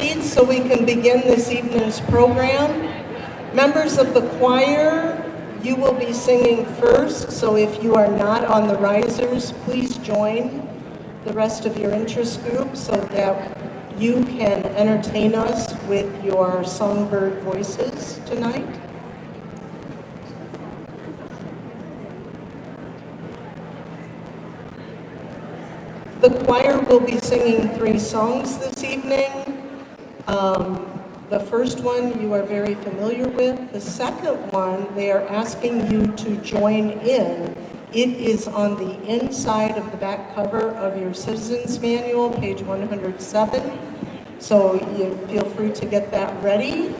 seats so we can begin this evening's program. Members of the choir, you will be singing first, so if you are not on the risers, please join the rest of your interest group so that you can entertain us with your songbird voices tonight. The choir will be singing 3 songs this evening. The first one you are very familiar with. The second one, they are asking you to join in. It is on the inside of the back cover of your Citizens Manual, page 107. So you feel free to get that ready.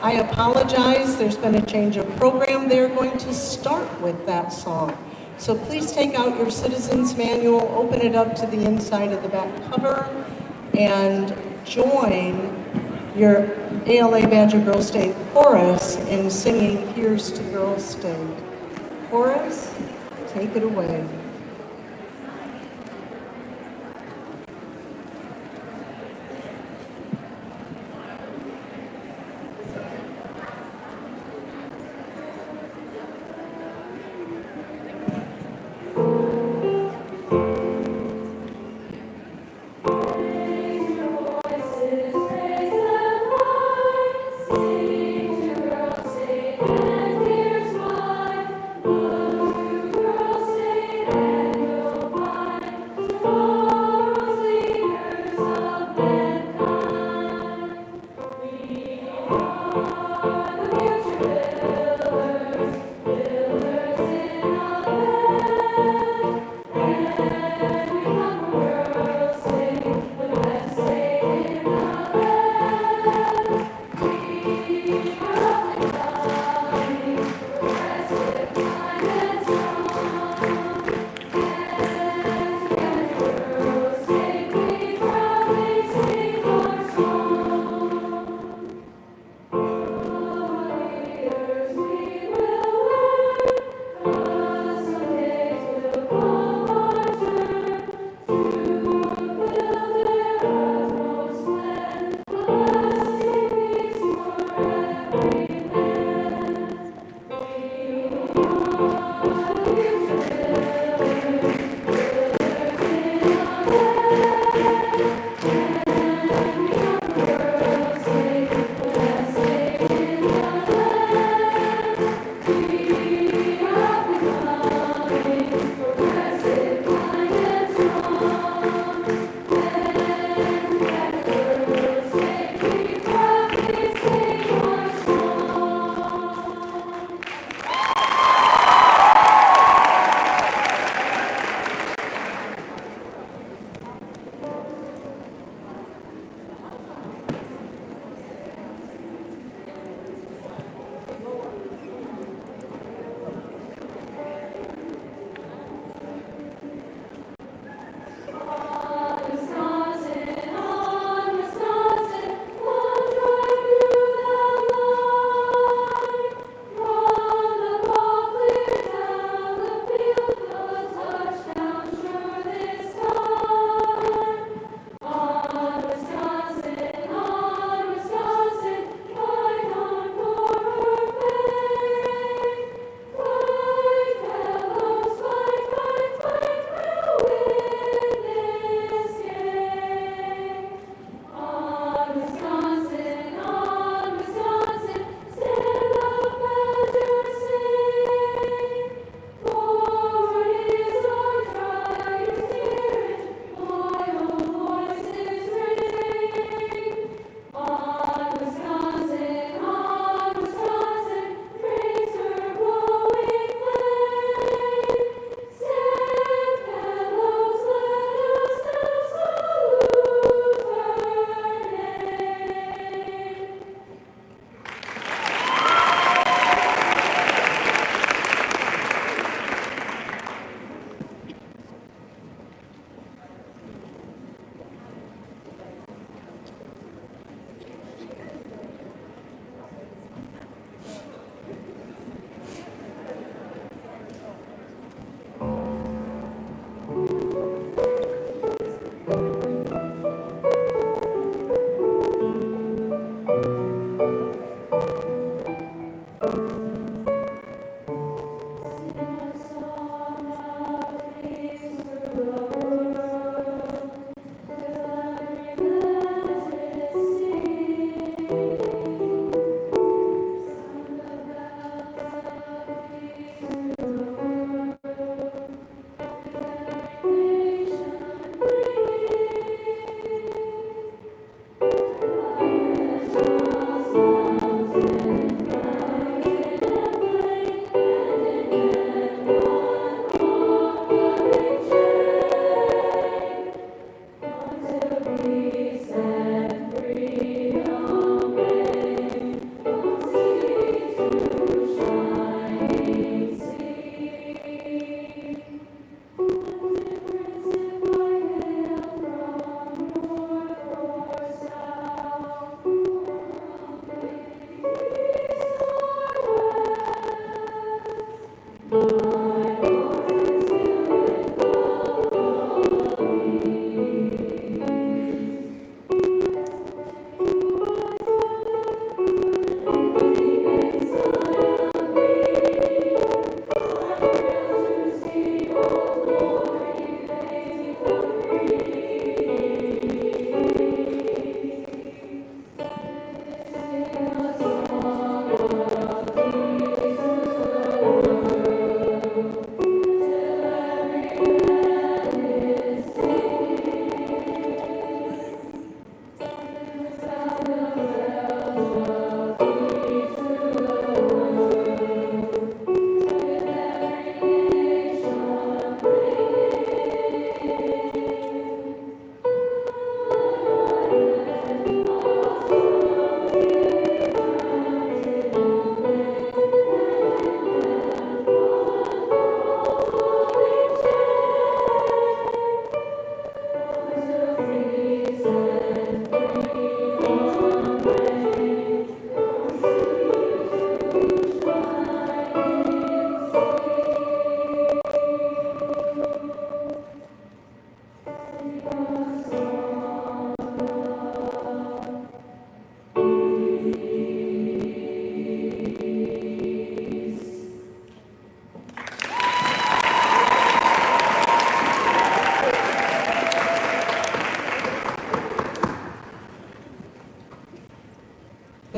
I apologize, there's been a change of program. They're going to start with that song. So please take out your Citizens Manual, open it up to the inside of the back cover, and join your ALA Badger Girls State Chorus in singing Here's to Girls State. Chorus, take it away. And here's mine, love you, girls, say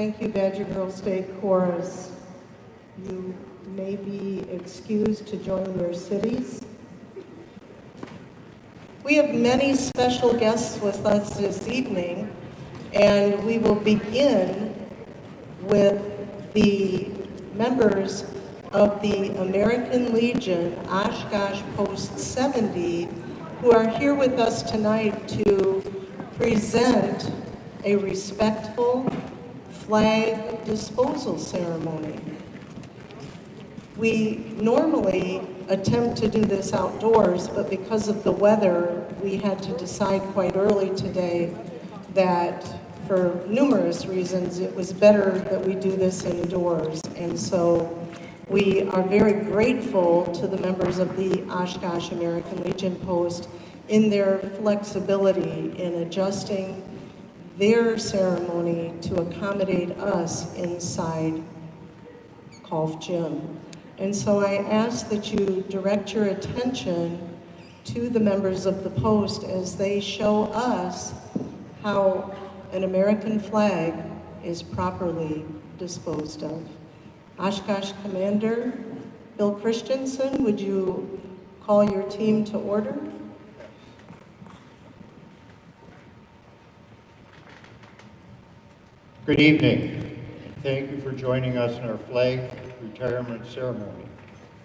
Thank you, Badger Girls State Chorus. You may be excused to join your cities. We have many special guests with us this evening, and we will begin with the members of the American Legion Oshkosh Post 70 who are here with us tonight to present a respectful flag disposal ceremony. We normally attempt to do this outdoors, but because of the weather, we had to decide quite early today that for numerous reasons, it was better that we do this indoors. And so we are very grateful to the members of the Oshkosh American Legion Post in their flexibility in adjusting their ceremony to accommodate us inside Kolf Gym. And so I ask that you direct your attention to the members of the Post as they show us how an American flag is properly disposed of. Oshkosh Commander Bill Christensen, would you call your team to order? Good evening. Thank you for joining us in our flag retirement ceremony.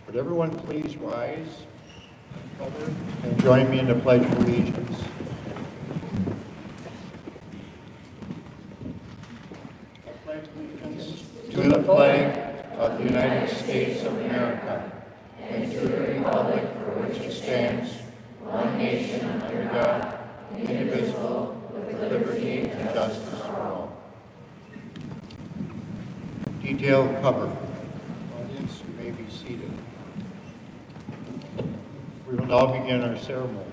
Would everyone please rise and join me in the Pledge of Allegiance? I pledge allegiance to the flag of the United States of America and to the republic for which it stands, one nation under God, indivisible, with liberty and justice for all. Detailed cover. Audience, you may be seated. We will now begin our ceremony.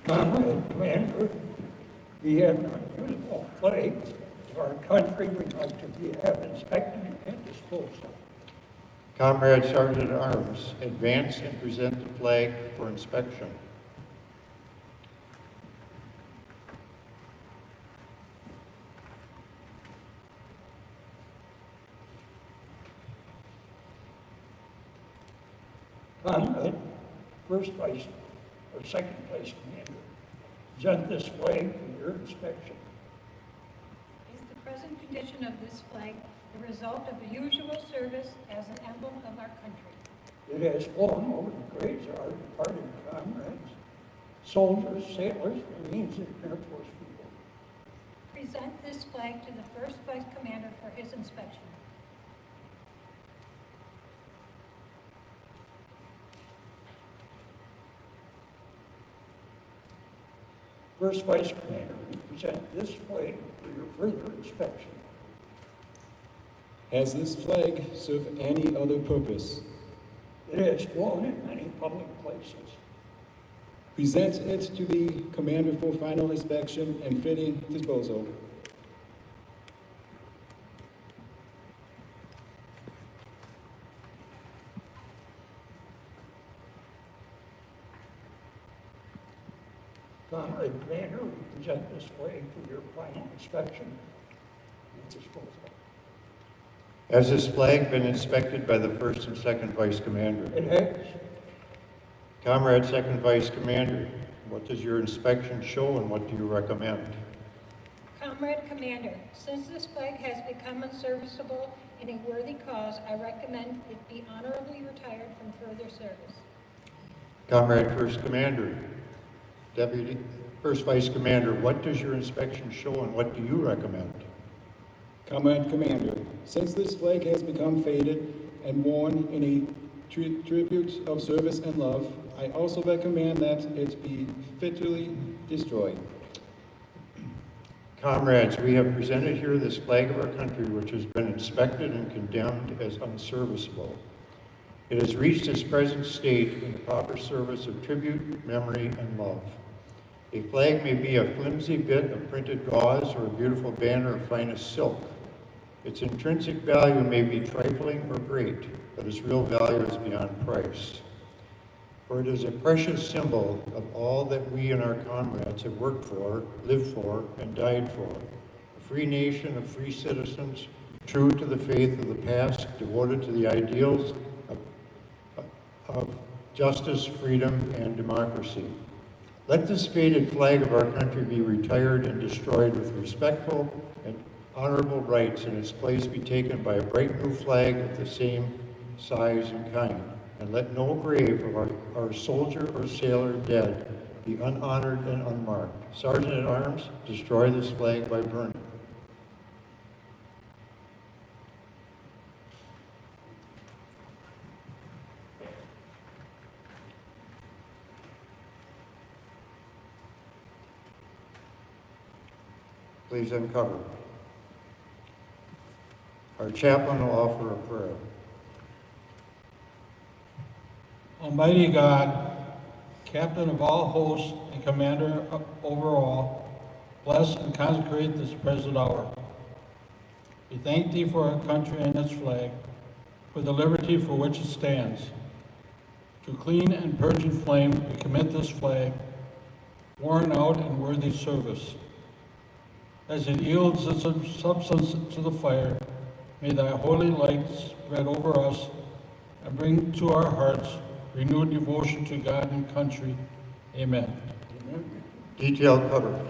Commander, we have an unusual flag of our country we'd like to have inspected and disposed of. Comrade Sergeant at Arms, advance and present the flag for inspection. Comrade, first vice or second vice commander, present this flag for your inspection. Is the present condition of this flag the result of the usual service as an emblem of our country? It has flown over the graves of our departed comrades, soldiers, sailors, Marines, and Air Force people. Present this flag to the first vice commander for his inspection. First vice commander, we present this flag for your further inspection. Has this flag served any other purpose? It has flown in many public places. Present it to the commander for final inspection and fitting disposal. Comrade Commander, we present this flag for your final inspection and disposal. Has this flag been inspected by the first and second vice commander? It has. Comrade Second Vice Commander, what does your inspection show and what do you recommend? Comrade Commander, since this flag has become unserviceable in a worthy cause, I recommend it be honorably retired from further service. Comrade First Commander, Deputy First Vice Commander, what does your inspection show and what do you recommend? Comrade Commander, since this flag has become faded and worn in a tribute of service and love, I also recommend that it be fitly destroyed. Comrades, we have presented here this flag of our country which has been inspected and condemned as unserviceable. It has reached its present state in the proper service of tribute, memory, and love. A flag may be a flimsy bit of printed gauze or a beautiful banner of finest silk. Its intrinsic value may be trifling or great, but its real value is beyond price. For it is a precious symbol of all that we and our comrades have worked for, lived for, and died for. The free nation of free citizens, true to the faith of the past, devoted to the ideals of justice, freedom, and democracy. Let this faded flag of our country be retired and destroyed with respectful and honorable rights, and its place be taken by a bright new flag of the same size and kind. And let no grave of our soldier or sailor dead be unhonored and unmarked. Sergeant at Arms, destroy this flag by burning. Please uncover. Our chaplain will offer a prayer. Almighty God, Captain of all hosts and Commander over all, bless and consecrate this present hour. We thank Thee for our country and its flag, for the liberty for which it stands. To clean and purging flame we commit this flag, worn out in worthy service. As it yields its substance to the fire, may Thy holy light spread over us and bring to our hearts renewed devotion to God and country. Amen. Detail cover.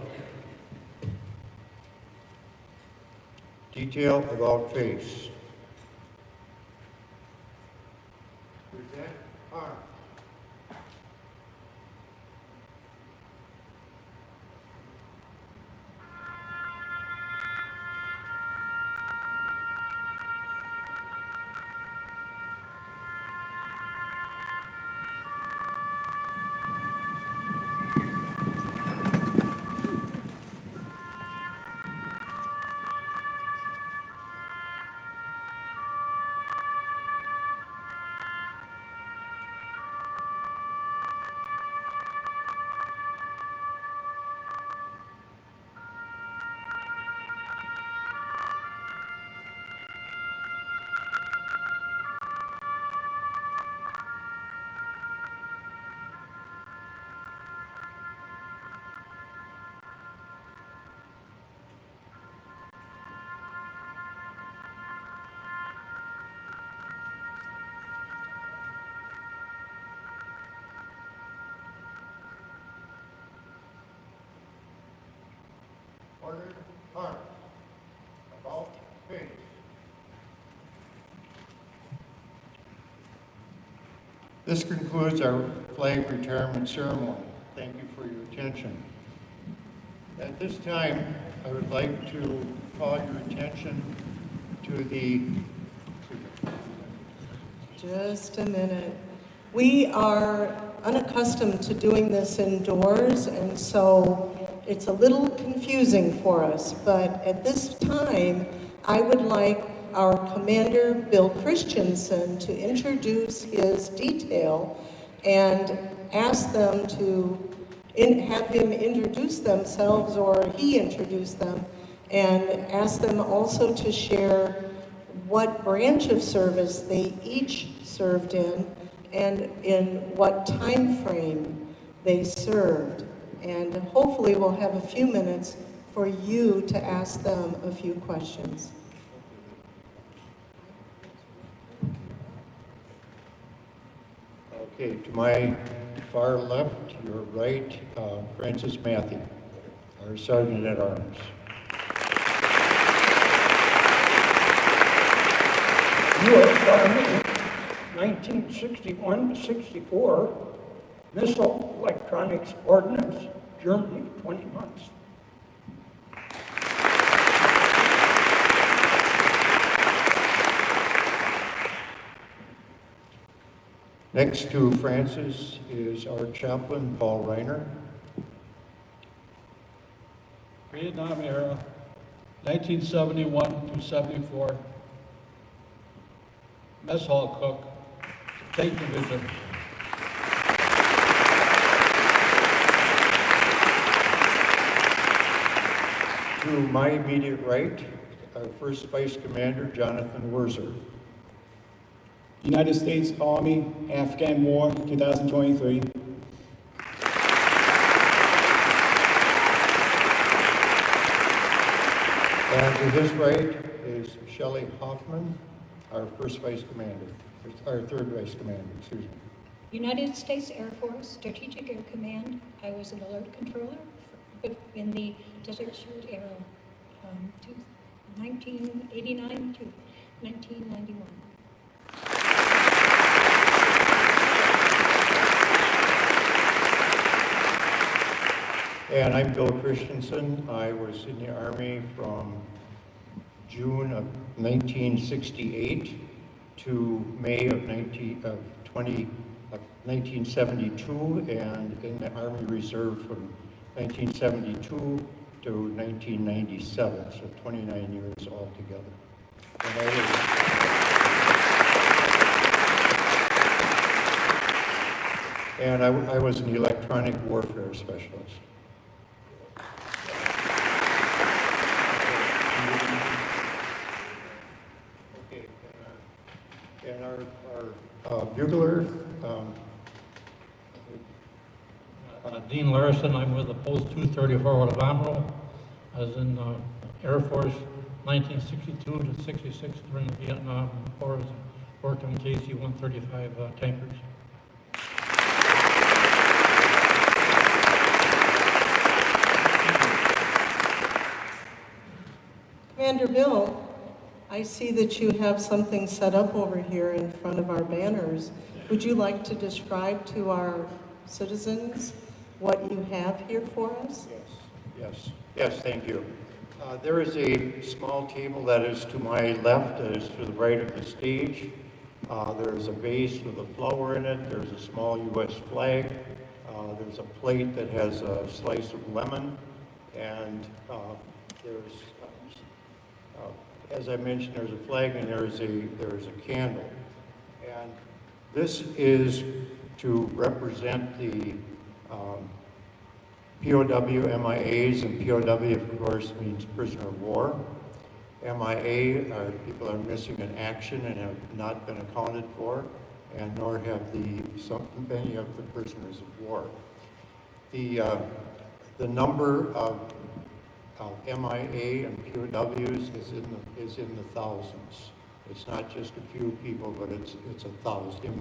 Detail about face. Present arm. Ordered arm. About face. This concludes our flag retirement ceremony. Thank you for your attention. At this time, I would like to call your attention to the... Just a minute. We are unaccustomed to doing this indoors, and so it's a little confusing for us. But at this time, I would like our Commander, Bill Christensen, to introduce his detail and ask them to have him introduce themselves, or he introduce them, and ask them also to share what branch of service they each served in and in what time frame they served. And hopefully we'll have a few minutes for you to ask them a few questions. Okay, to my far left, your right, Francis Matthew, our Sergeant at Arms. U.S. Army, 1961 to 64, Missile Electronics Ordnance, Germany, 20 months. Next to Francis is our chaplain, Paul Reiner. Vietnam era, 1971 to 74. Mess hall cook, State Division. To my immediate right, our first Vice Commander, Jonathan Wurzer. United States Army, Afghan War, 2023. And to his right is Shelley Hoffman, our first vice commander, our third vice commander, excuse me. United States Air Force Strategic Air Command. I was an alert controller in the Desert Shield era, 1989 to 1991. And I'm Bill Christensen. I was in the Army from June of 1968 to May of 1972, and in the Army Reserve from 1972 to 1997, so 29 years altogether. And I was an electronic warfare specialist. Okay, and our bugler, Dean Larson, I'm with the Post 234 with Alhambra. I was in Air Force 1962 to 66 during the Vietnam War. Worked on KC-135 tankers. Commander Bill, I see that you have something set up over here in front of our banners. Would you like to describe to our citizens what you have here for us? Yes, thank you. There is a small table that is to my left, that is to the right of the stage. There's a vase with a flower in it. There's a small U.S. flag. There's a plate that has a slice of lemon. And there's, as I mentioned, there's a flag and there's a candle. And this is to represent the POW, MIAs, and POW, of course, means prisoner of war. MIA are people are missing in action and have not been accounted for, and nor have many of the prisoners of war. The number of MIA and POWs is in the thousands. It's not just a few people, but it's in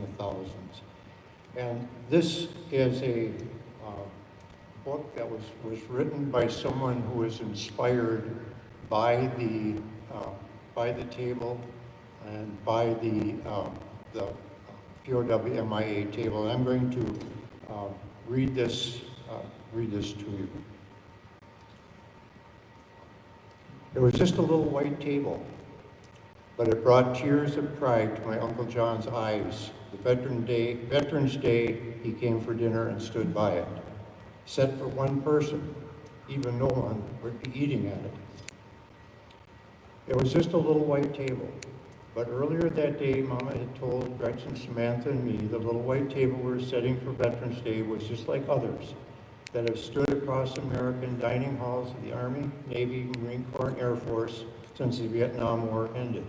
the thousands. And this is a book that was written by someone who was inspired by the table and by the POW MIA table. And I'm going to read this to you. It was just a little white table, but it brought tears of pride to my Uncle John's eyes. The Veterans Day, he came for dinner and stood by it. Set for one person, even no one would be eating at it. It was just a little white table, but earlier that day, Mama had told Gretchen, Samantha, and me the little white table we were setting for Veterans Day was just like others that have stood across American dining halls of the Army, Navy, Marine Corps, and Air Force since the Vietnam War ended.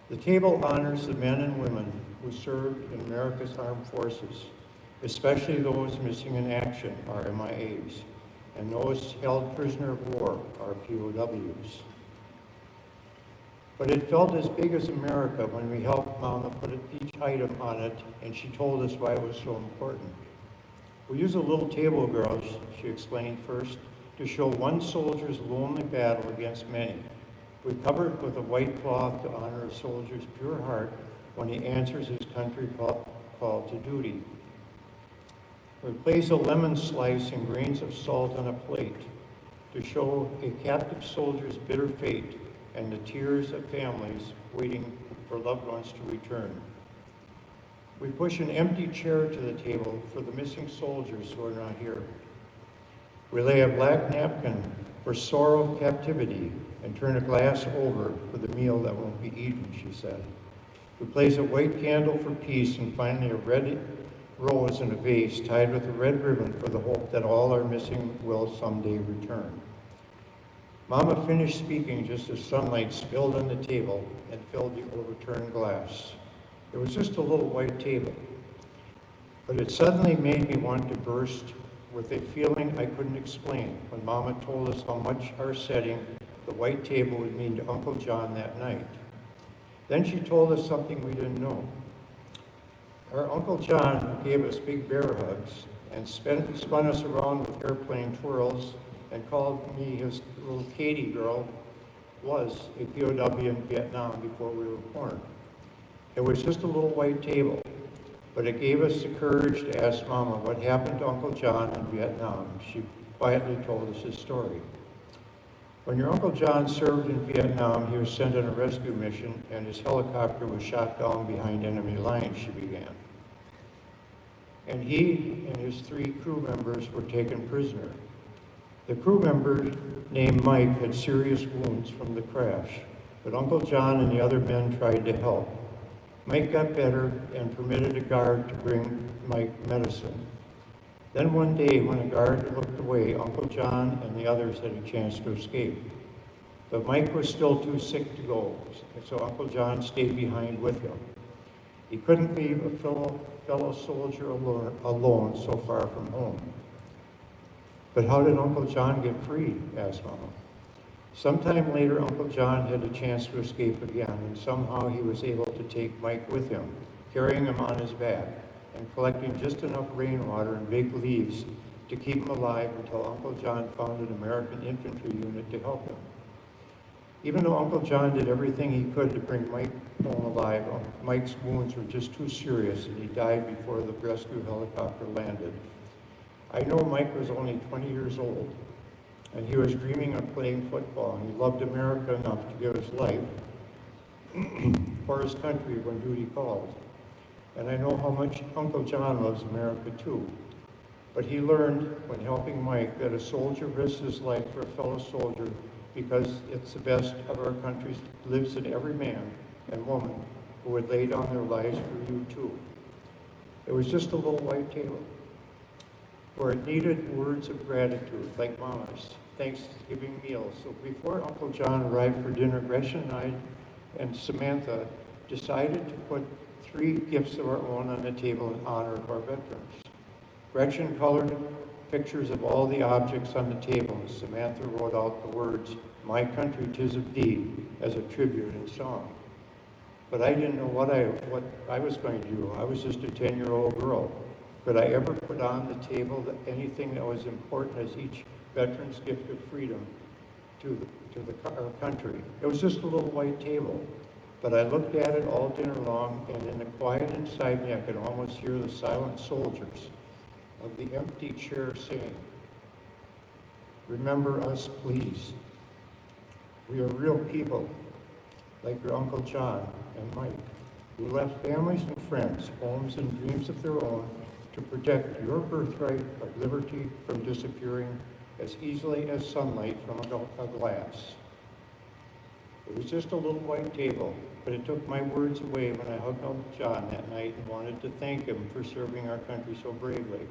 The table honors the men and women who served in America's armed forces, especially those missing in action, our MIAs, and those held prisoner of war, our POWs. But it felt as big as America when we helped Mama put each item on it, and she told us why it was so important. We use a little table, girls, she explained first, to show one soldier's lonely battle against many. We cover it with a white cloth to honor a soldier's pure heart when he answers his country call to duty. We place a lemon slice and grains of salt on a plate to show a captive soldier's bitter fate and the tears of families waiting for loved ones to return. We push an empty chair to the table for the missing soldiers who are not here. We lay a black napkin for sorrow of captivity and turn a glass over for the meal that won't be eaten, she said. We place a white candle for peace and finally a red rose in a vase tied with a red ribbon for the hope that all our missing will someday return. Mama finished speaking just as sunlight spilled on the table and filled the overturned glass. It was just a little white table, but it suddenly made me want to burst with a feeling I couldn't explain when Mama told us how much our setting the white table would mean to Uncle John that night. Then she told us something we didn't know. Our Uncle John gave us big bear hugs and spun us around with airplane twirls and called me his little Katie girl, was a POW in Vietnam before we were born. It was just a little white table, but it gave us the courage to ask Mama what happened to Uncle John in Vietnam. She quietly told us his story. When your Uncle John served in Vietnam, he was sent on a rescue mission and his helicopter was shot down behind enemy lines, she began. And he and his 3 crew members were taken prisoner. The crew member named Mike had serious wounds from the crash, but Uncle John and the other men tried to help. Mike got better and permitted a guard to bring Mike medicine. Then one day, when a guard looked away, Uncle John and the others had a chance to escape. But Mike was still too sick to go, so Uncle John stayed behind with him. He couldn't leave a fellow soldier alone so far from home. But how did Uncle John get free? Asked Mama. Sometime later, Uncle John had a chance to escape again, and somehow he was able to take Mike with him, carrying him on his back and collecting just enough rainwater and big leaves to keep him alive until Uncle John found an American infantry unit to help him. Even though Uncle John did everything he could to bring Mike home alive, Mike's wounds were just too serious and he died before the rescue helicopter landed. I know Mike was only 20 years old, and he was dreaming of playing football, and he loved America enough to give his life for his country when duty called. And I know how much Uncle John loves America too. But he learned when helping Mike that a soldier risks his life for a fellow soldier because it's the best of our country lives in every man and woman who would lay down their lives for you too. It was just a little white table, where it needed words of gratitude, like Mama's Thanksgiving meals. So before Uncle John arrived for dinner, Gretchen and I and Samantha decided to put 3 gifts of our own on the table in honor of our veterans. Gretchen colored pictures of all the objects on the table, and Samantha wrote out the words, "My country 'tis of thee," as a tribute in song. But I didn't know what I was going to do. I was just a 10-year-old girl. Could I ever put on the table anything that was important as each veteran's gift of freedom to our country? It was just a little white table. But I looked at it all dinner long, and in the quiet inside me, I could almost hear the silent soldiers of the empty chair saying, "Remember us, please. We are real people, like your Uncle John and Mike, who left families and friends, homes and dreams of their own to protect your birthright of liberty from disappearing as easily as sunlight from a glass." It was just a little white table, but it took my words away when I hugged Uncle John that night and wanted to thank him for serving our country so bravely.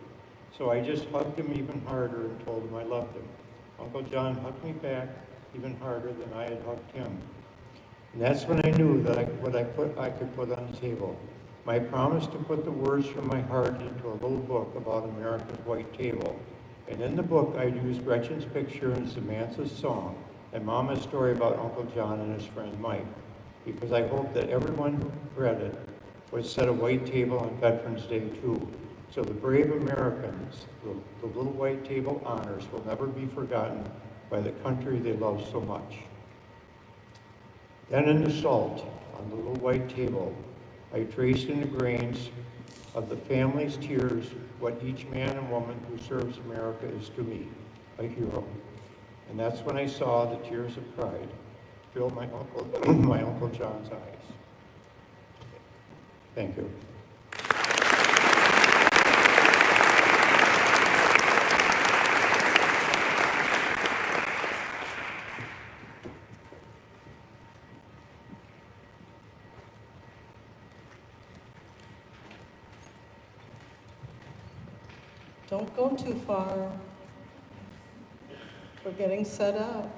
So I just hugged him even harder and told him I loved him. Uncle John hugged me back even harder than I had hugged him. And that's when I knew that I could put on the table. My promise to put the words from my heart into a little book about America's white table. And in the book, I'd use Gretchen's picture and Samantha's song and Mama's story about Uncle John and his friend Mike, because I hoped that everyone who read it would set a white table on Veterans Day too. So the brave Americans, the little white table honors, will never be forgotten by the country they love so much. Then in the salt on the little white table, I traced in the grains of the family's tears what each man and woman who serves America is to me, a hero. And that's when I saw the tears of pride fill my Uncle John's eyes. Thank you. Don't go too far. We're getting set up.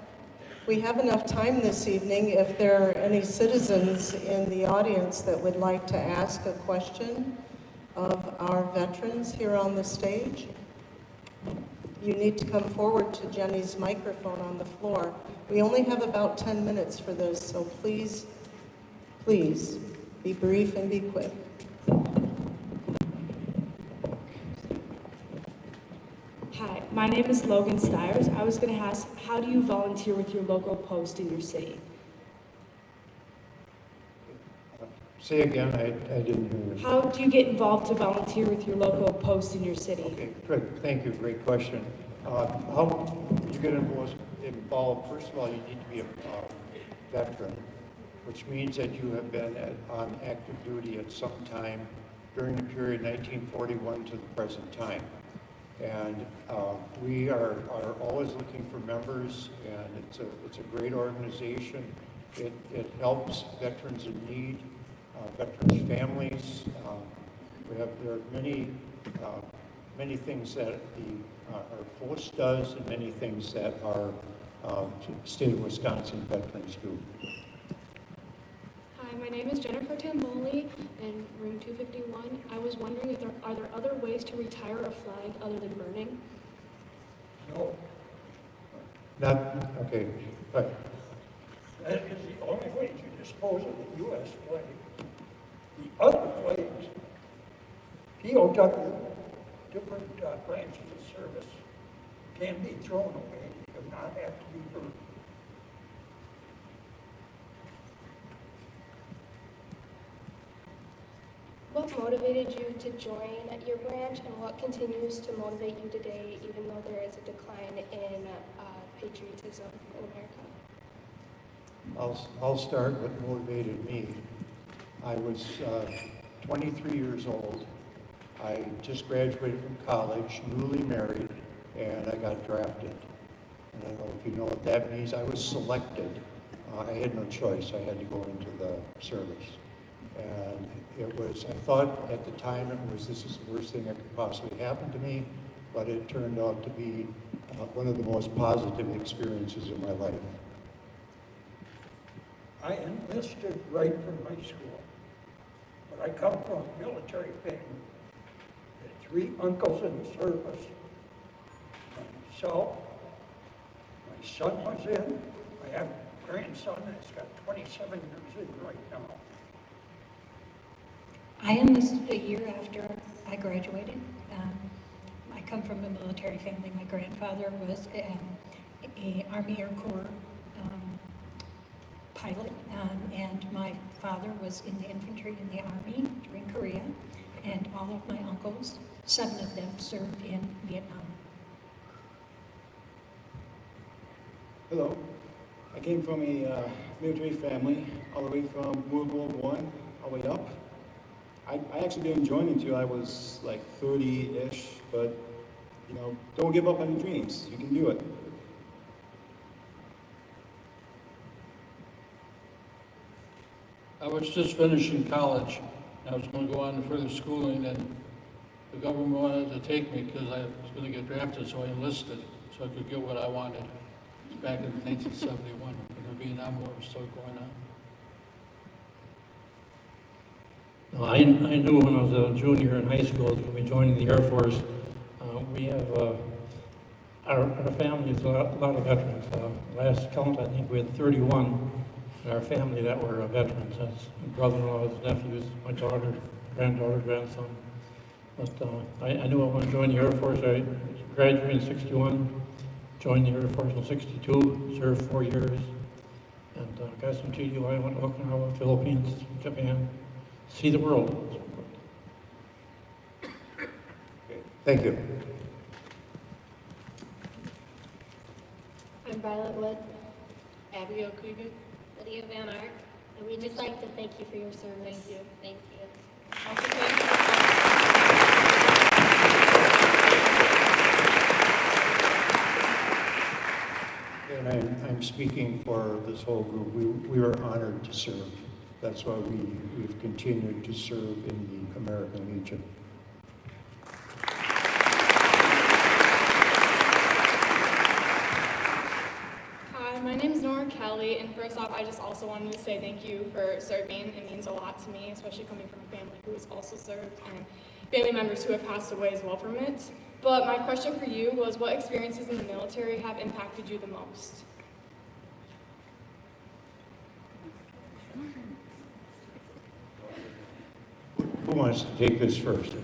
We have enough time this evening if there are any citizens in the audience that would like to ask a question of our veterans here on the stage. you need to come forward to Jenny's microphone on the floor. We only have about 10 minutes for this, so please, please, be brief and be quick. Hi, my name is Logan Stiers. I was going to ask, how do you volunteer with your local post in your city? Say again, I didn't hear you. How do you get involved to volunteer with your local post in your city? Okay, good, thank you, great question. How you get involved, first of all, you need to be a veteran, which means that you have been on active duty at some time during the period 1941 to the present time. And we are always looking for members, and it's a great organization. It helps veterans in need, veterans' families. There are many things that our post does, and many things that our state of Wisconsin veterans do. Hi, my name is Jennifer Tamboli in room 251. I was wondering if are there other ways to retire a flag other than burning? No, Okay, but that is the only way to dispose of the U.S. flag. The other flags, POW, different branches of service, can be thrown away, do not have to be burned. What motivated you to join your branch, and what continues to motivate you today, even though there is a decline in patriotism in America? I'll start what motivated me. I was 23 years old. I just graduated from college, newly married, and I got drafted. And I don't know if you know what that means. I was selected. I had no choice. I had to go into the service. And I thought at the time this is the worst thing that could possibly happen to me, but it turned out to be one of the most positive experiences of my life. I enlisted right from high school, but I come from a military family. I had 3 uncles in the service. Myself, my son was in. I have a grandson that's got 27 years in right now. I enlisted a year after I graduated. I come from a military family. My grandfather was a Army Air Corps pilot, and my father was in the infantry in the Army during Korea, and all of my uncles, 7 of them, served in Vietnam. Hello. I came from a military family, all the way from World War I, all the way up. I actually didn't join until I was like 30-ish, but, don't give up on your dreams. You can do it. I was just finishing college. I was going to go on to further schooling, and the government wanted to take me because I was going to get drafted, so I enlisted so I could get what I wanted. It was back in 1971 when the Vietnam War was still going on. I knew when I was a junior in high school when we joined the Air Force. We have our family is a lot of veterans. Last count, I think we had 31 in our family that were veterans. That's my brother-in-law's nephews, my daughter, granddaughter, grandson. But I knew I wanted to join the Air Force. I graduated in '61, joined the Air Force in '62, served 4 years, and got some TDY. Went to Okinawa, Philippines, Japan. See the world. Thank you. I'm Violet Wood, Abigail Krieger. Lydia Van Ark, and we'd just like to thank you for your service. Thank you. Thank you. Also, thank you. And I'm speaking for this whole group. We are honored to serve. That's why we've continued to serve in the American Legion. Hi, my name is Nora Kelly, and first off, I just also wanted to say thank you for serving. It means a lot to me, especially coming from a family who has also served, and family members who have passed away as well from it. But my question for you was, what experiences in the military have impacted you the most? Who wants to take this first?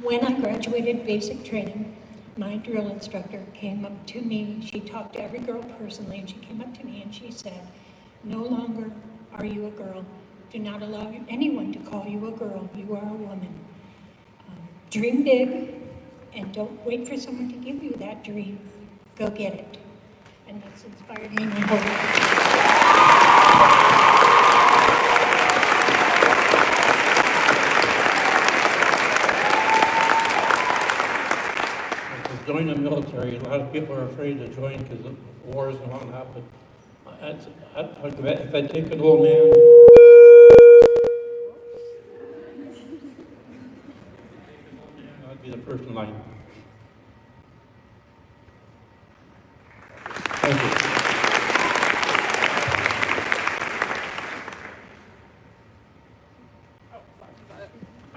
When I graduated basic training, my drill instructor came up to me. She talked to every girl personally, and she came up to me and she said, "No longer are you a girl. Do not allow anyone to call you a girl. You are a woman. Dream big, and don't wait for someone to give you that dream. Go get it." And that's inspired me my whole life. To join the military, a lot of people are afraid to join because of wars and whatnot, but if I take an old man, I'd be the first in line. Thank you.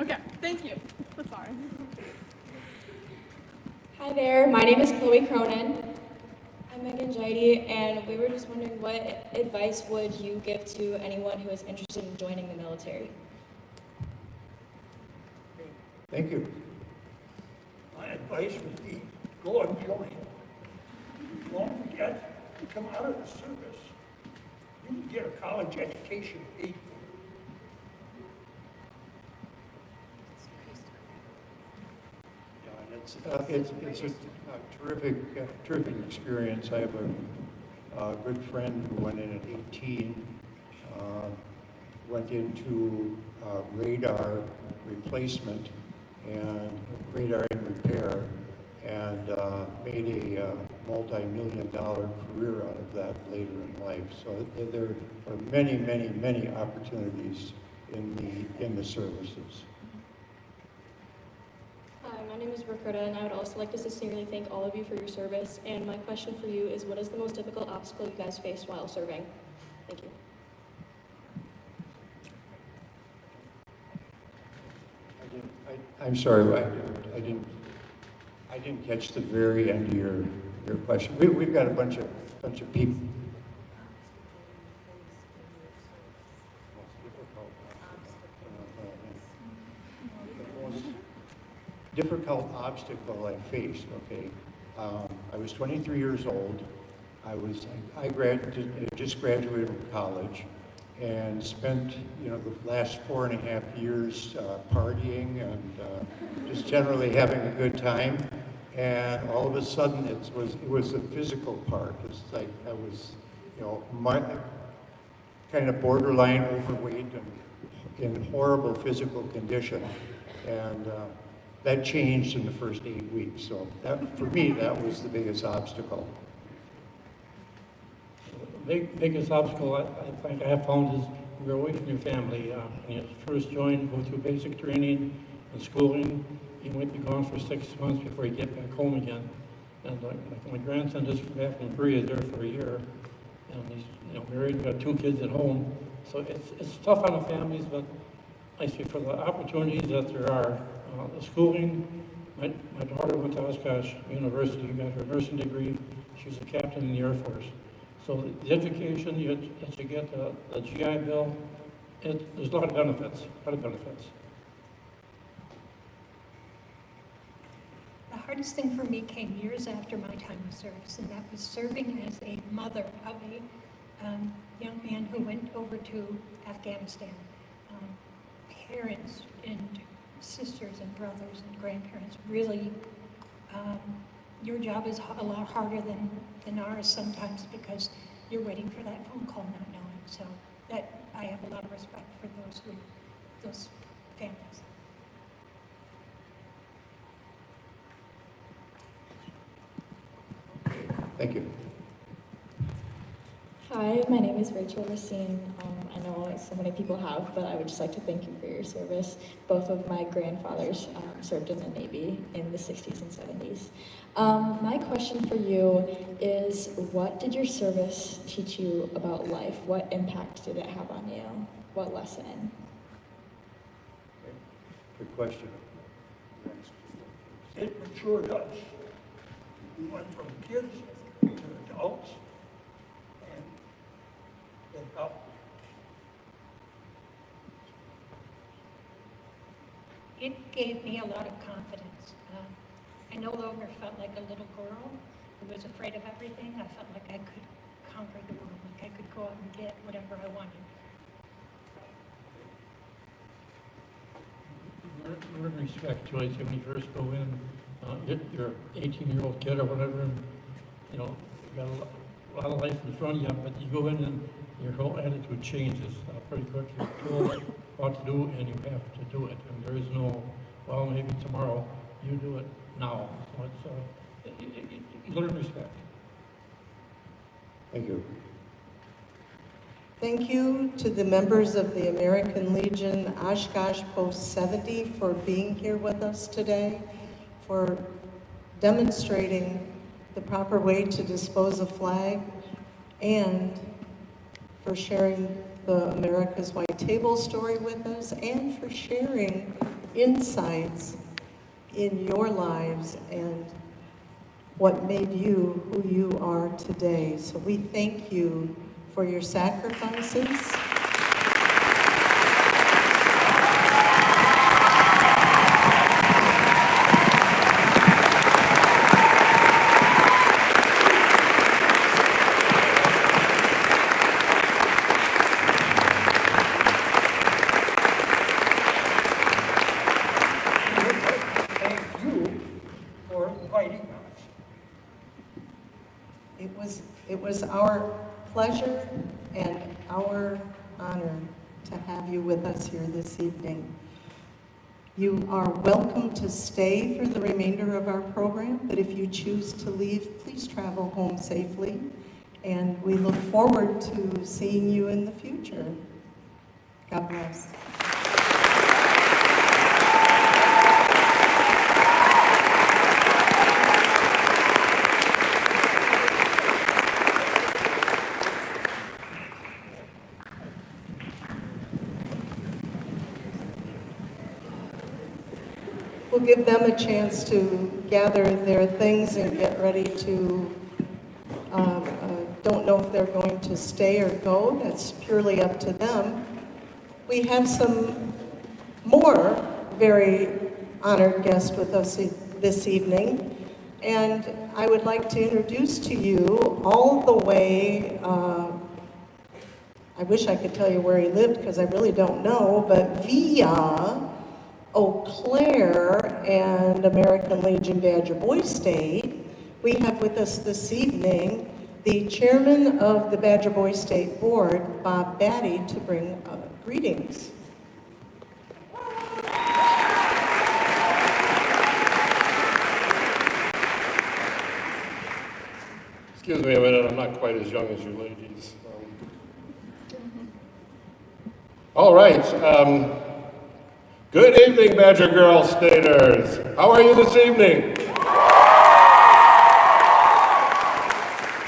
Okay, thank you. Sorry. Hi there, my name is Chloe Cronin. I'm Megan Jaidi, and we were just wondering what advice would you give to anyone who is interested in joining the military? Thank you. My advice would be, go and join. Don't forget to come out of the service. You can get a college education paid for. It's a terrific experience. I have a good friend who went in at 18, went into radar replacement and radar and repair, and made a multi-million-dollar career out of that later in life. So there are many opportunities in the services. Hi, my name is Ricarda, and I would also like to sincerely thank all of you for your service. And my question for you is, what is the most difficult obstacle you guys faced while serving? Thank you. I'm sorry, I didn't catch the very end of your question. We've got a bunch of people. Difficult obstacle I faced, okay. I was 23 years old. I just graduated from college and spent, the last 4.5 years partying and just generally having a good time. And all of a sudden, it was the physical part. It's like I was, kind of borderline overweight and in horrible physical condition. And that changed in the first 8 weeks. So for me, that was the biggest obstacle. The biggest obstacle I think I have found is you're away from your family. When you first join, go through basic training and schooling, you might be gone for 6 months before you get back home again. And like my grandson just came back from Korea, there for a year, and he's married, got 2 kids at home. So it's tough on the families, but I see for the opportunities that there are, the schooling. My daughter went to Oshkosh University, got her nursing degree. She was a captain in the Air Force. So the education that you get, the GI Bill, there's a lot of benefits, The hardest thing for me came years after my time of service, and that was serving as a mother of a young man who went over to Afghanistan. Parents and sisters and brothers and grandparents really, your job is a lot harder than ours sometimes because you're waiting for that phone call not knowing. So that I have a lot of respect for those families. Thank you. Hi, my name is Rachel Racine. I know so many people have, but I would just like to thank you for your service. Both of my grandfathers served in the Navy in the 60s and 70s. My question for you is, what did your service teach you about life? What impact did it have on you? What lesson? Good question. It sure does. We went from kids to adults, and it helped. It gave me a lot of confidence. I no longer felt like a little girl who was afraid of everything. I felt like I could conquer the world, like I could go out and get whatever I wanted. Learn respect, Joyce, when you first go in, you're 18-year-old kid or whatever, and, you know, you got a lot of life in front of you, but you go in and your whole attitude changes pretty quickly. You're told what to do, and you have to do it, and there is no, well, maybe tomorrow, you do it now. So it's, you learn respect. Thank you. Thank you to the members of the American Legion Oshkosh Post 70 for being here with us today, for demonstrating the proper way to dispose a flag, and for sharing the America's White Table story with us, and for sharing insights in your lives and what made you who you are today. So we thank you for your sacrifices. Thank you for inviting us. It was our pleasure and our honor to have you with us here this evening. You are welcome to stay for the remainder of our program, but if you choose to leave, please travel home safely, and we look forward to seeing you in the future. God bless. We'll give them a chance to gather their things and get ready to, don't know if they're going to stay or go. That's purely up to them. We have some more very honored guests with us this evening. And I would like to introduce to you all the way, I wish I could tell you where he lived because I really don't know, but via Eau Claire and American Legion Badger Boy State, we have with us this evening the chairman of the Badger Boy State Board, Bob Batty, to bring greetings. Excuse me a minute, I'm not quite as young as you ladies. All right. Good evening, Badger Girl Staters. How are you this evening?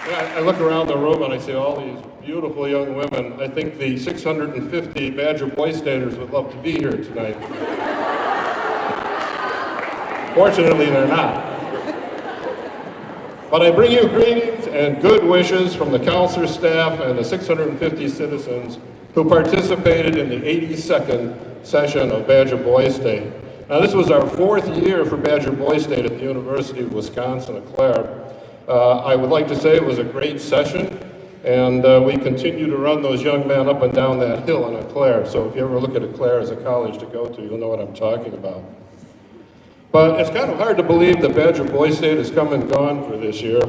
Yeah, I look around the room and I see all these beautiful young women. I think the 650 Badger Boy Staters would love to be here tonight. Fortunately, they're not. But I bring you greetings and good wishes from the counselor staff and the 650 citizens who participated in the 82nd session of Badger Boy State. Now, this was our 4th year for Badger Boy State at the University of Wisconsin-Eau Claire. I would like to say it was a great session, and we continue to run those young men up and down that hill in Eau Claire. So if you ever look at Eau Claire as a college to go to, you'll know what I'm talking about. But it's kind of hard to believe that Badger Boy State has come and gone for this year.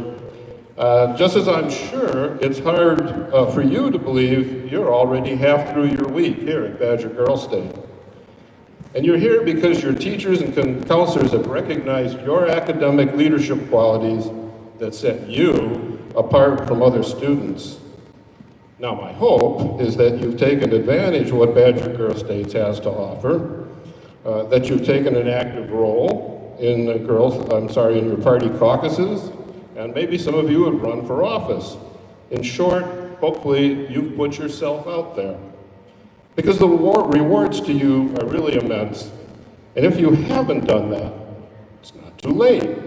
Just as I'm sure it's hard for you to believe you're already half through your week here at Badger Girl State. And you're here because your teachers and counselors have recognized your academic leadership qualities that set you apart from other students. Now, my hope is that you've taken advantage of what Badger Girl State has to offer, that you've taken an active role in in your party caucuses, and maybe some of you have run for office. In short, hopefully you've put yourself out there. Because the rewards to you are really immense. And if you haven't done that, it's not too late.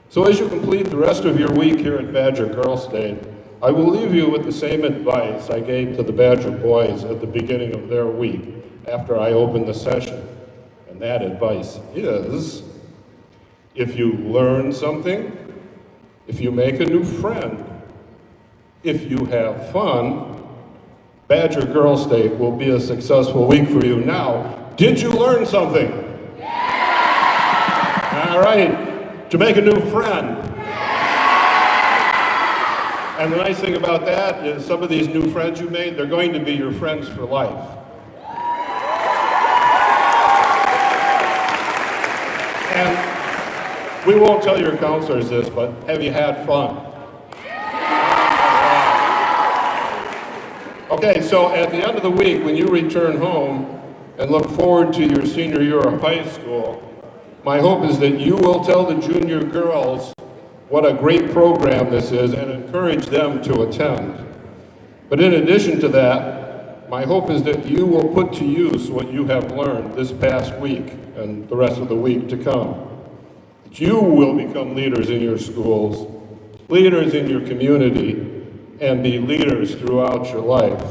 So as you complete the rest of your week here at Badger Girls Day, I will leave you with the same advice I gave to the Badger boys at the beginning of their week after I opened the session. And that advice is, if you learn something, if you make a new friend, if you have fun, Badger Girls Day will be a successful week for you. Now, did you learn something? Yeah! All right. Did you make a new friend? Yeah! And the nice thing about that is some of these new friends you made, they're going to be your friends for life. And we won't tell your counselors this, but have you had fun? Okay, so at the end of the week, when you return home and look forward to your senior year of high school, my hope is that you will tell the junior girls what a great program this is and encourage them to attend. But in addition to that, my hope is that you will put to use what you have learned this past week and the rest of the week to come. That you will become leaders in your schools, leaders in your community, and be leaders throughout your life.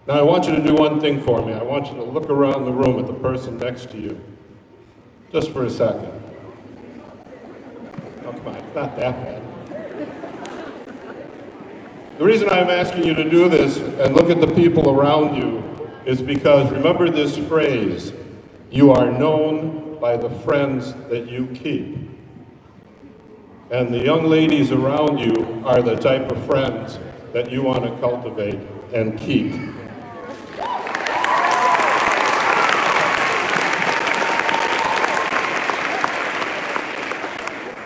Now I want you to do one thing for me. I want you to look around the room at the person next to you, just for a second. Oh, come on, it's not that bad. The reason I'm asking you to do this and look at the people around you is because remember this phrase, you are known by the friends that you keep. And the young ladies around you are the type of friends that you want to cultivate and keep.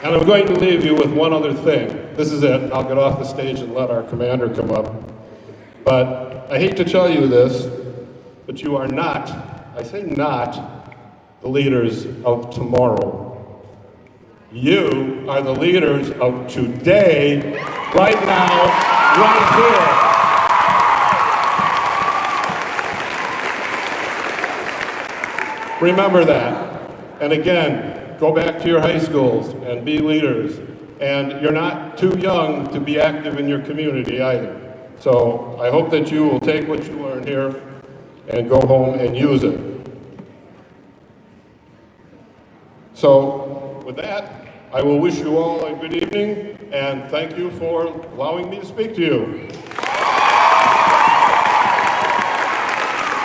And I'm going to leave you with one other thing. This is it. I'll get off the stage and let our commander come up. But I hate to tell you this, but you are not, I say not, the leaders of tomorrow. You are the leaders of today, right now, right here. Remember that. And again, go back to your high schools and be leaders. And you're not too young to be active in your community either. So I hope that you will take what you learned here and go home and use it. So with that, I will wish you all a good evening, and thank you for allowing me to speak to you.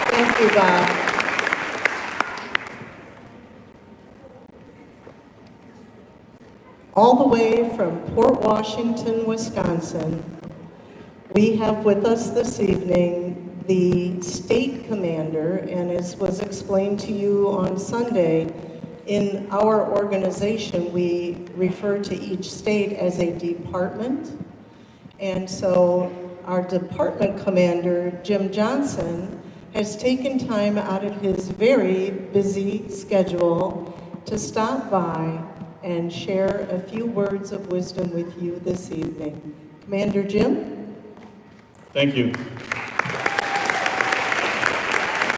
Thank you, Bob. All the way from Port Washington, Wisconsin, we have with us this evening the state commander, and as was explained to you on Sunday, in our organization, we refer to each state as a department. And so our department commander, Jim Johnson, has taken time out of his very busy schedule to stop by and share a few words of wisdom with you this evening. Commander Jim? Thank you.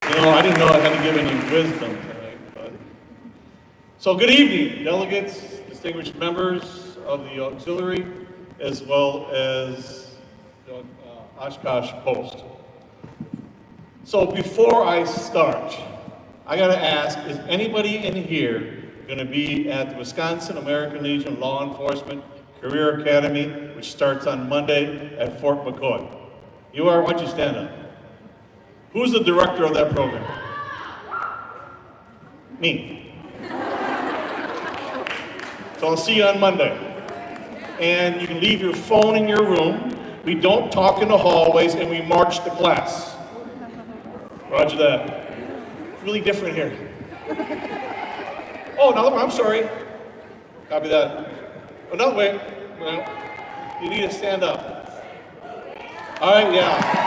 You know, I didn't know I had to give any wisdom tonight, but... So good evening, delegates, distinguished members of the auxiliary, as well as the Oshkosh Post. So before I start, I gotta ask, is anybody in here gonna be at the Wisconsin American Legion Law Enforcement Career Academy, which starts on Monday at Fort McCoy? You are? Why don't you stand up? Who's the director of that program? Me. So I'll see you on Monday. And you can leave your phone in your room. We don't talk in the hallways, and we march the class. Roger that. It's really different here. Oh, another one, I'm sorry. Copy that. Another way. Well, you need to stand up. All right, yeah.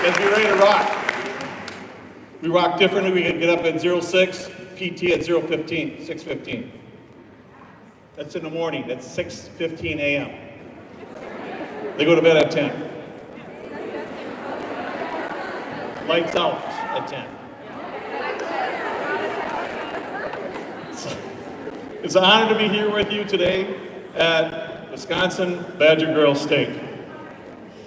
Let's be ready to rock. We rock differently. We get up at 06, PT at 0:15, 6:15. That's in the morning. That's 6:15 a.m. They go to bed at 10. Lights out at 10. It's an honor to be here with you today at Wisconsin Badger Girls State.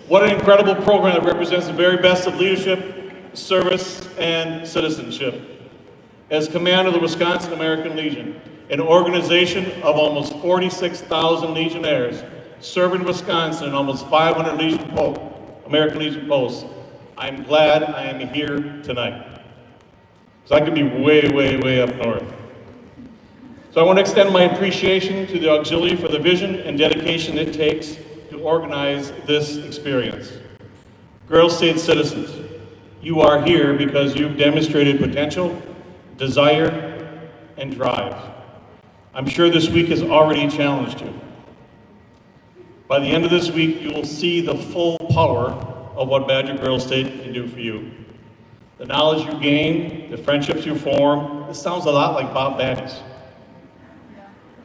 What an incredible program that represents the very best of leadership, service, and citizenship. As commander of the Wisconsin American Legion, an organization of almost 46,000 Legionnaires serving Wisconsin in almost 500 American Legion posts, I'm glad I am here tonight. So I could be way, way, way up north. So I want to extend my appreciation to the auxiliary for the vision and dedication it takes to organize this experience. Girls State citizens, you are here because you've demonstrated potential, desire, and drive. I'm sure this week has already challenged you. By the end of this week, you will see the full power of what Badger Girls State can do for you. The knowledge you gain, the friendships you form, this sounds a lot like Bob Batty's.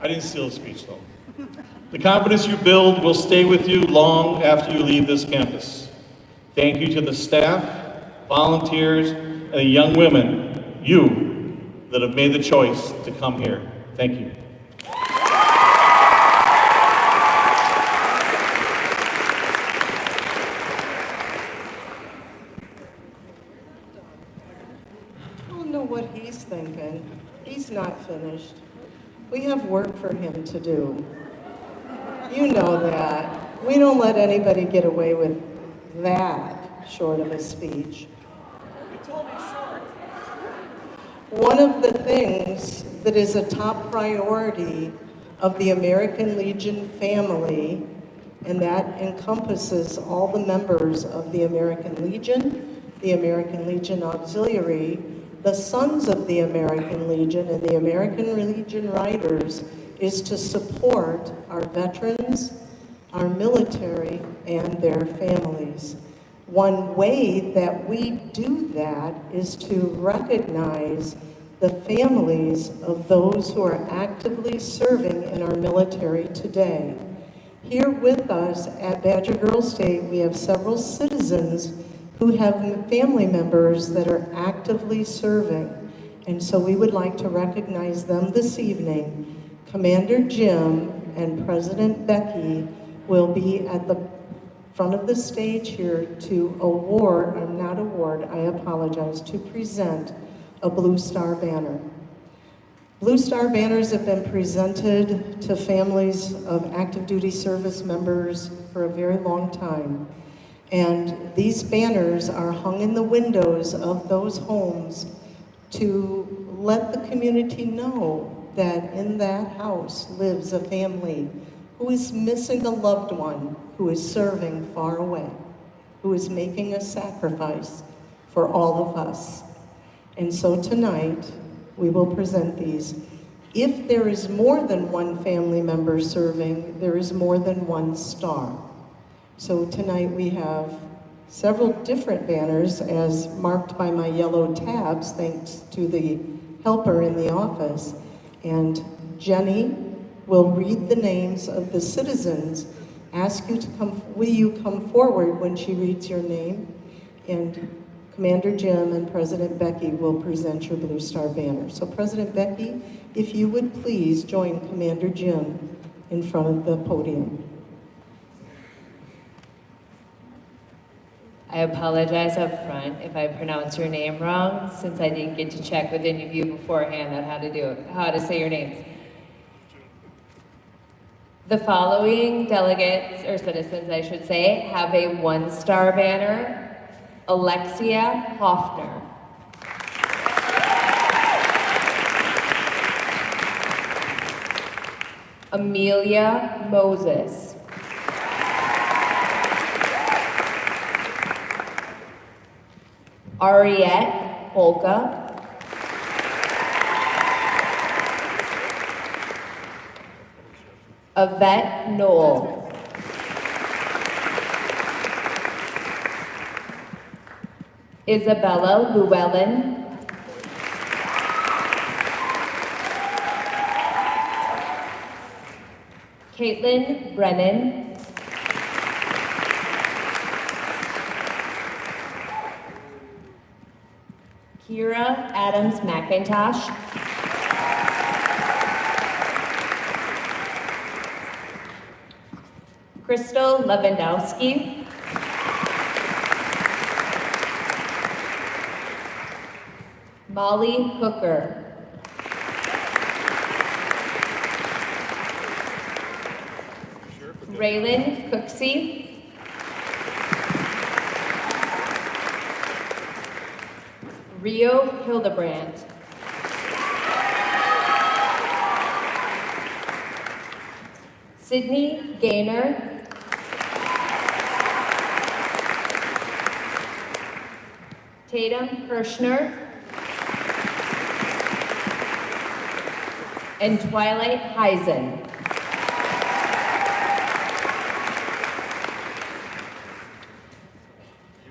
I didn't steal his speech though. The confidence you build will stay with you long after you leave this campus. Thank you to the staff, volunteers, and the young women, you, that have made the choice to come here. Thank you. I don't know what he's thinking. He's not finished. We have work for him to do. You know that. We don't let anybody get away with that short of a speech. You told me short. One of the things that is a top priority of the American Legion family, and that encompasses all the members of the American Legion, the American Legion Auxiliary, the Sons of the American Legion, and the American Legion Riders, is to support our veterans, our military, and their families. One way that we do that is to recognize the families of those who are actively serving in our military today. Here with us at Badger Girls State, we have several citizens who have family members that are actively serving. And so we would like to recognize them this evening. Commander Jim and President Becky will be at the front of the stage here to to present a Blue Star banner. Blue Star banners have been presented to families of active duty service members for a very long time. And these banners are hung in the windows of those homes to let the community know that in that house lives a family who is missing a loved one, who is serving far away, who is making a sacrifice for all of us. And so tonight, we will present these. If there is more than one family member serving, there is more than one star. So tonight we have several different banners as marked by my yellow tabs, thanks to the helper in the office. And Jenny will read the names of the citizens, ask you to will you come forward when she reads your name? And Commander Jim and President Becky will present your Blue Star banner. So President Becky, if you would please join Commander Jim in front of the podium. I apologize up front if I pronounce your name wrong, since I didn't get to check with any of you beforehand on how to say your names. The following delegates, or citizens I should say, have a 1-star banner. Alexia Hoffner. Amelia Moses. Ariette Polka. Yvette Knoll. Isabella Llewellyn. Caitlin Brennan. Kira Adams McIntosh. Crystal Lewandowski, Molly Hooker, Raylan Cooksey, Rio Hildebrandt, Sydney Gaynor, Tatum Kirshner, and Twilight Heisen.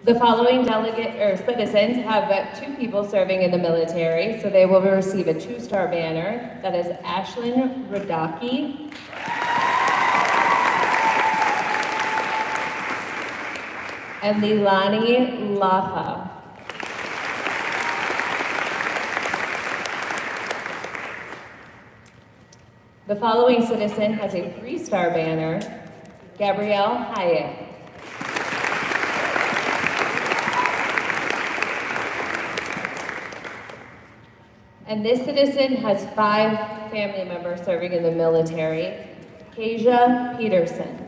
The following citizens have 2 people serving in the military, so they will receive a 2-star banner. That is Ashlyn Radaki, and Leilani Lafa. The following citizen has a 3-star banner, Gabrielle Hyatt. And this citizen has 5 family members serving in the military, Kasia Peterson.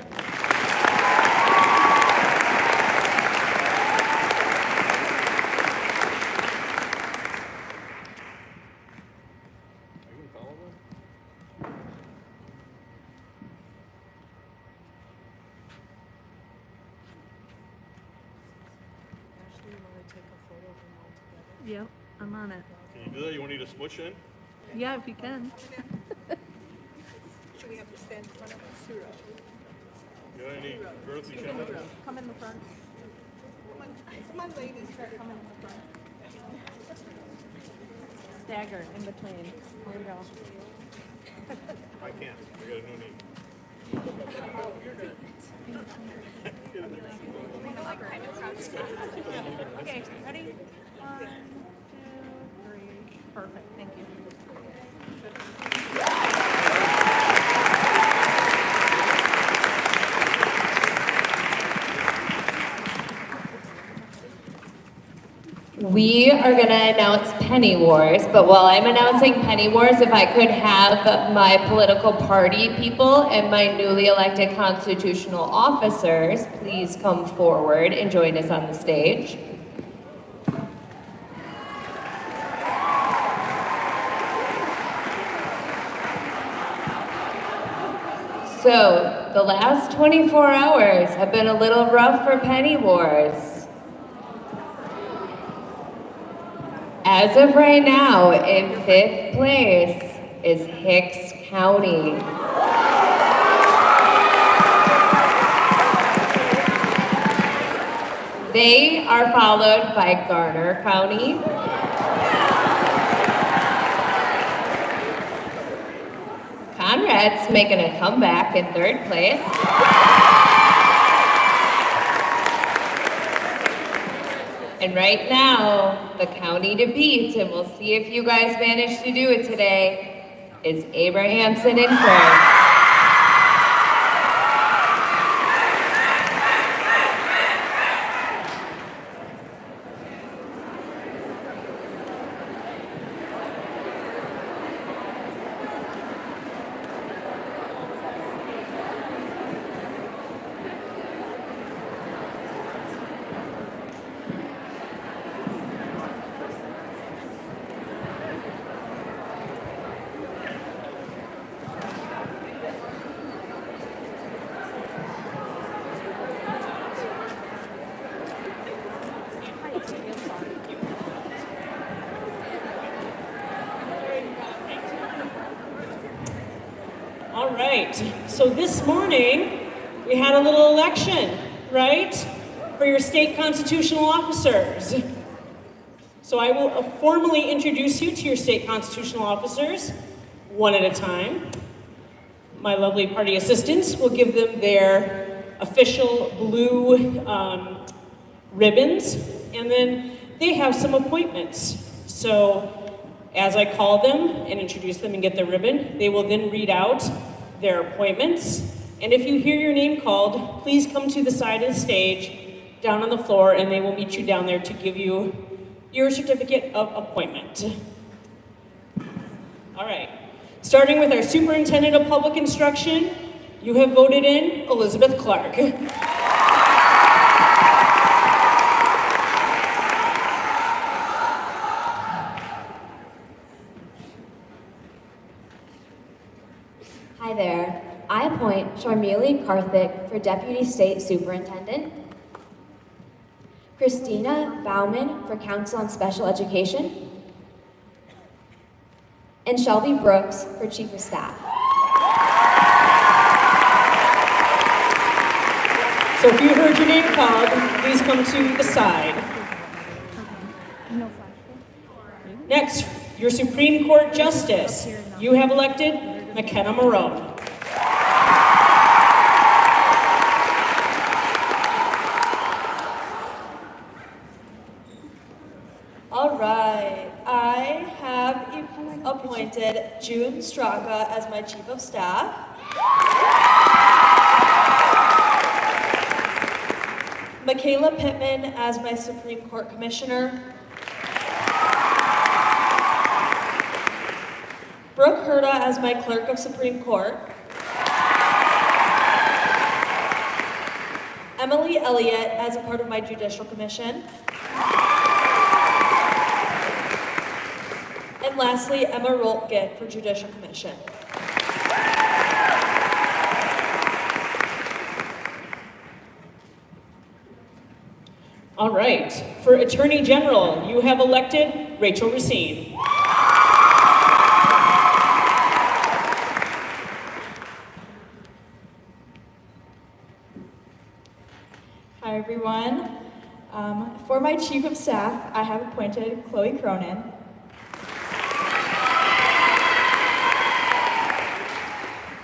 Yep, I'm on it. Can you do that? You want me to smooch in? Yeah, if you can. Should we have to stand in front of us? You got any girls you can? Come in the front. Come on, ladies, come in the front. Stagger in between. There you go. I can't. I got a new knee. Okay, ready? 1, 2, 3. Perfect, thank you. We are going to announce Penny Wars, but while I'm announcing Penny Wars, if I could have my political party people and my newly elected constitutional officers please come forward and join us on the stage. So, the last 24 hours have been a little rough for Penny Wars. As of right now, in 5th place is Hicks County. They are followed by Garner County, Conrad's making a comeback in 3rd place. And right now, the county to beat, and we'll see if you guys manage to do it today, is Abrahamson and Friends. All right, so this morning we had a little election, right, for your state constitutional officers. So I will formally introduce you to your state constitutional officers, one at a time. My lovely party assistants will give them their official blue ribbons, and then they have some appointments. So as I call them and introduce them and get their ribbon, they will then read out their appointments, And if you hear your name called, please come to the side of the stage, down on the floor, and they will meet you down there to give you your certificate of appointment. All right, starting with our Superintendent of Public Instruction, you have voted in Elizabeth Clark. Hi there. I appoint Sharmili Karthik for Deputy State Superintendent, Christina Bauman for Council on Special Education, and Shelby Brooks for Chief of Staff. So if you heard your name called, please come to the side. Next, your Supreme Court Justice. You have elected McKenna Marone. All right, I have appointed June Straka as my Chief of Staff. Michaela Pittman as my Supreme Court Commissioner. Brooke Herta as my Clerk of Supreme Court. Emily Elliott as a part of my Judicial Commission. And lastly, Emma Roltgett for Judicial Commission. All right, for Attorney General, you have elected Rachel Racine. Hi, everyone. For my Chief of Staff, I have appointed Chloe Cronin.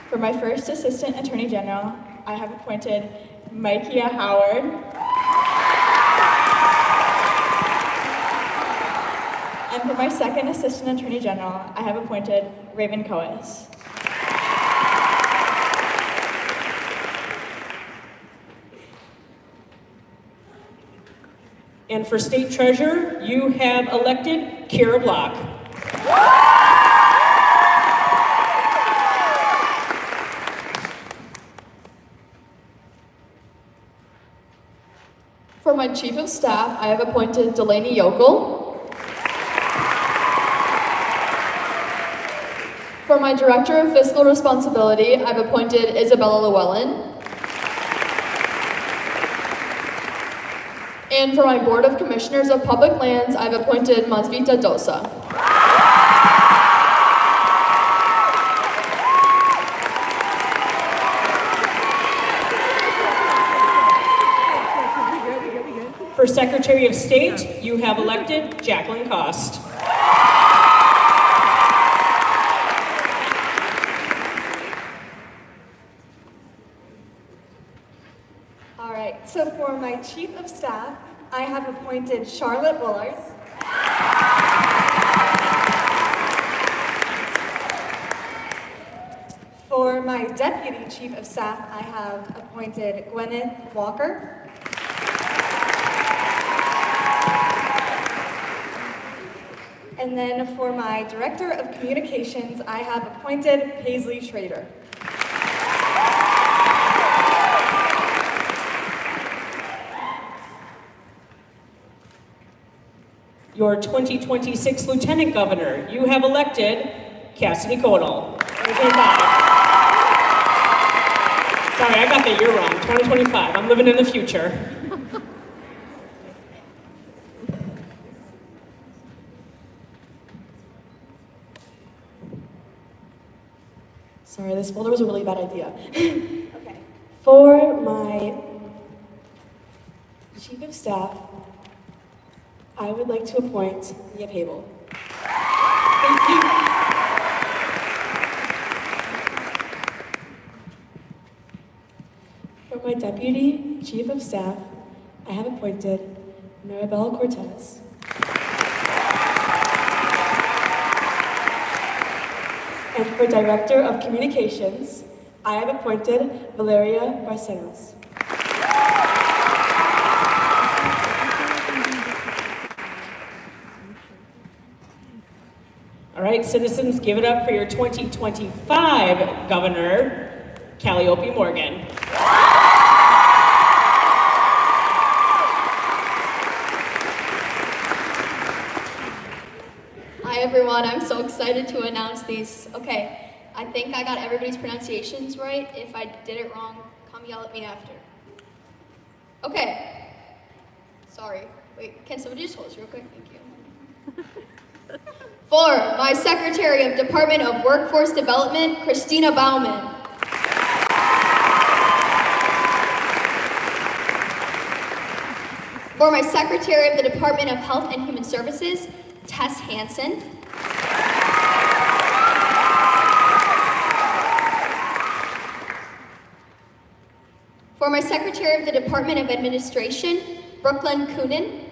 For my first Assistant Attorney General, I have appointed Micaiah Howard. And for my second Assistant Attorney General, I have appointed Raven Coas. And for State Treasurer, you have elected Kira Block. For my Chief of Staff, I have appointed Delaney Yokel. For my Director of Fiscal Responsibility, I've appointed Isabella Llewellyn. And for my Board of Commissioners of Public Lands, I've appointed Masvita Dosa. For Secretary of State, you have elected Jacqueline Cost. All right, so for my Chief of Staff, I have appointed Charlotte Bullard. For my Deputy Chief of Staff, I have appointed Gwyneth Walker. And then for my Director of Communications, I have appointed Paisley Schrader. Your 2026 Lieutenant Governor, you have elected Cassidy Codall. 2025. Sorry, I got the year wrong. 2025. I'm living in the future. Sorry, this folder was a really bad idea. Okay. For my Chief of Staff, I would like to appoint Leah Pable. Thank you. For my Deputy Chief of Staff, I have appointed Maribel Cortez. And for Director of Communications, I have appointed Valeria Barcelos. All right, citizens, give it up for your 2025 Governor, Calliope Morgan. Hi everyone, I'm so excited to announce these. Okay, I think I got everybody's pronunciations right. If I did it wrong, come yell at me after. Okay. Sorry. Wait, can somebody just hold this real quick? Thank you. For my Secretary of Department of Workforce Development, Christina Baumann. For my Secretary of the Department of Health and Human Services, Tess Hansen. For my Secretary of the Department of Administration, Brooklyn Coonan.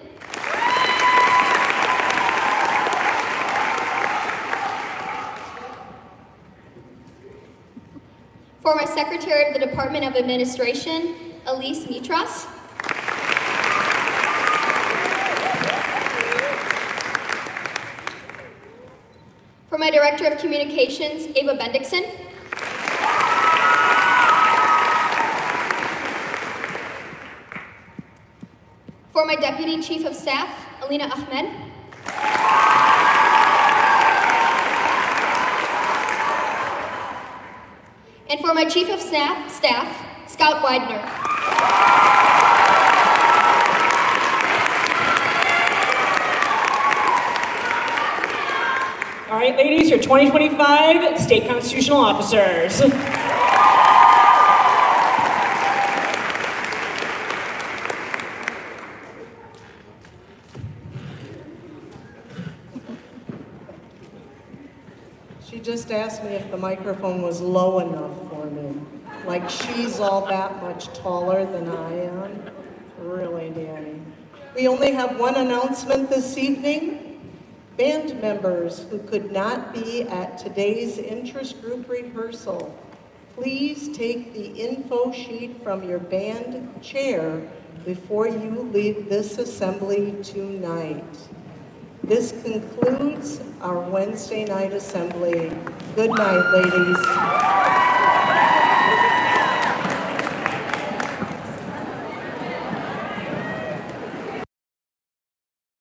For my Secretary of the Department of Administration, Elise Mitras. For my Director of Communications, Ava Bendixson. For my Deputy Chief of Staff, Alina Ahmed. And for my Chief of Staff, Scout Widener. All right, ladies, your 2025 state constitutional officers. She just asked me if the microphone was low enough for me. Like she's all that much taller than I am. Really, Danny. We only have one announcement this evening. Band members who could not be at today's interest group rehearsal, please take the info sheet from your band chair before you leave this assembly tonight. This concludes our Wednesday night assembly. Good night, ladies.